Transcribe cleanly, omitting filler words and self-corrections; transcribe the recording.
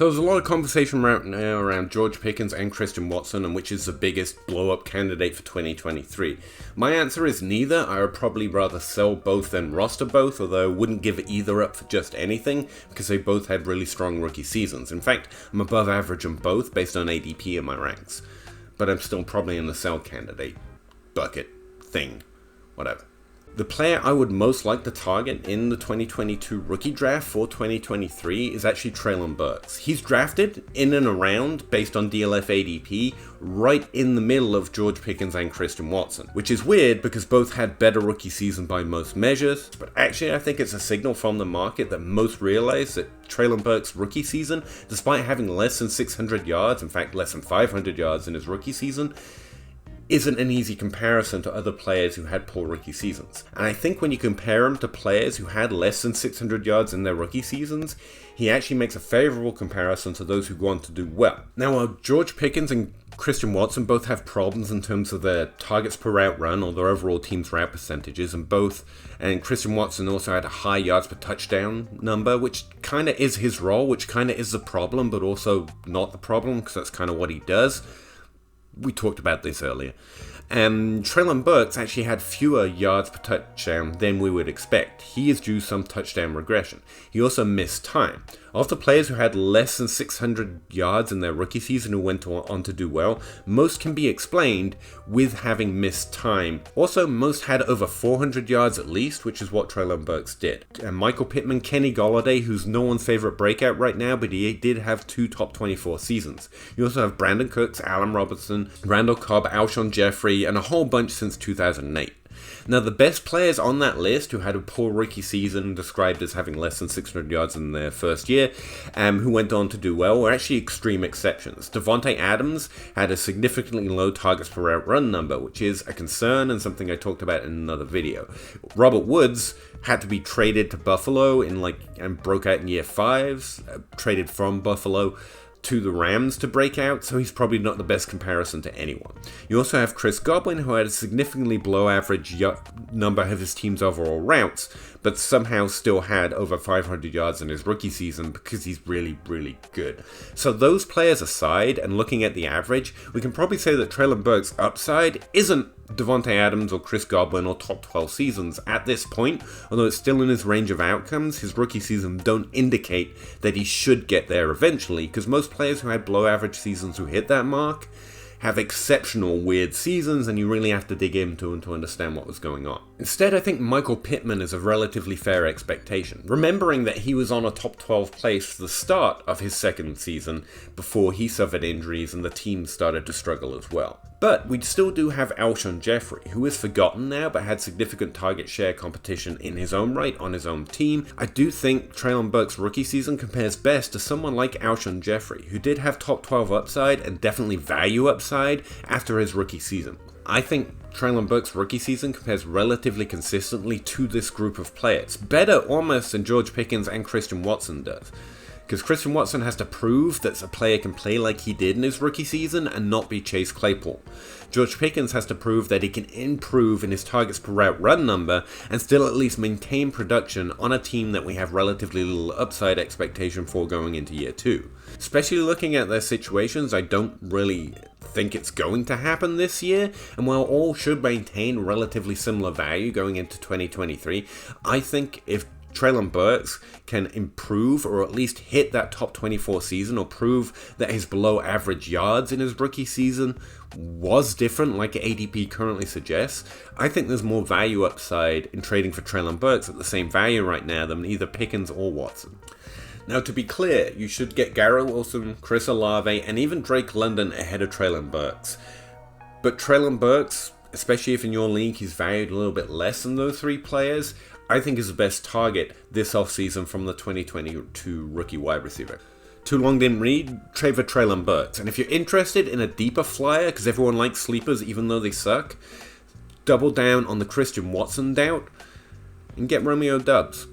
So there's a lot of conversation right now around George Pickens and Christian Watson and which is the biggest blow-up candidate for 2023. My answer is neither. I would probably rather sell both than roster both, although I wouldn't give either up for just anything because they both had really strong rookie seasons. In fact, I'm above average on both based on ADP in my ranks. But I'm still probably in the sell candidate bucket thing, whatever. The player I would most like to target in the 2022 rookie draft for 2023 is actually Treylon Burks. He's drafted in and around, based on DLF ADP, right in the middle of George Pickens and Christian Watson, which is weird because both had better rookie season by most measures, but actually I think it's a signal from the market that most realize that Treylon Burks' rookie season, despite having less than 600 yards, in fact less than 500 yards in his rookie season, isn't an easy comparison to other players who had poor rookie seasons. And I think when you compare him to players who had less than 600 yards in their rookie seasons, he actually makes a favorable comparison to those who go on to do well. Now, while George Pickens and Christian Watson both have problems in terms of their targets per route run or their overall team's route percentages, and Christian Watson also had a high yards per touchdown number, which kind of is his role, which kind of is the problem, but also not the problem, because that's kind of what he does. We talked about this earlier. Treylon Burks actually had fewer yards per touchdown than we would expect. He is due some touchdown regression. He also missed time. Of the players who had less than 600 yards in their rookie season who went on to do well, most can be explained with having missed time. Also, most had over 400 yards at least, which is what Treylon Burks did. Michael Pittman, Kenny Golladay, who's no one's favorite breakout right now, but he did have 2 top 24 seasons. You also have Brandon Cooks, Allen Robinson, Randall Cobb, Alshon Jeffrey, and a whole bunch since 2008. Now, the best players on that list who had a poor rookie season, described as having less than 600 yards in their first year, who went on to do well, were actually extreme exceptions. Devontae Adams had a significantly low targets per route run number, which is a concern and something I talked about in another video. Robert Woods had to be traded to Buffalo and broke out in year 5, traded from Buffalo to the Rams to break out, so he's probably not the best comparison to anyone. You also have Chris Godwin, who had a significantly below average number of his team's overall routes, but somehow still had over 500 yards in his rookie season because he's really, really good. So those players aside, and looking at the average, we can probably say that Treylon Burks' upside isn't Devontae Adams or Chris Godwin or top 12 seasons at this point, although it's still in his range of outcomes. His rookie season don't indicate that he should get there eventually, because most players who had below average seasons who hit that mark have exceptional weird seasons, and you really have to dig into them to understand what was going on. Instead, I think Michael Pittman is a relatively fair expectation, remembering that he was on a top 12 place for the start of his second season before he suffered injuries and the team started to struggle as well. But we still do have Alshon Jeffrey, who is forgotten now but had significant target share competition in his own right on his own team. I do think Treylon Burks' rookie season compares best to someone like Alshon Jeffrey, who did have top 12 upside and definitely value upside after his rookie season. I think Treylon Burks' rookie season compares relatively consistently to this group of players, better almost than George Pickens and Christian Watson does. Because Christian Watson has to prove that a player can play like he did in his rookie season and not be Chase Claypool. George Pickens has to prove that he can improve in his targets per route run number and still at least maintain production on a team that we have relatively little upside expectation for going into year 2. Especially looking at their situations, I don't really think it's going to happen this year, and while all should maintain relatively similar value going into 2023, I think if Treylon Burks can improve or at least hit that top 24 season or prove that his below average yards in his rookie season was different like ADP currently suggests, I think there's more value upside in trading for Treylon Burks at the same value right now than either Pickens or Watson. Now, to be clear, you should get Garrett Wilson, Chris Olave, and even Drake London ahead of Treylon Burks. But Treylon Burks, especially if in your league he's valued a little bit less than those 3 players, I think is the best target this offseason from the 2022 rookie wide receiver. Too long didn't read, trade for Treylon Burks. And if you're interested in a deeper flyer, because everyone likes sleepers even though they suck, double down on the Christian Watson doubt and get Romeo Doubs.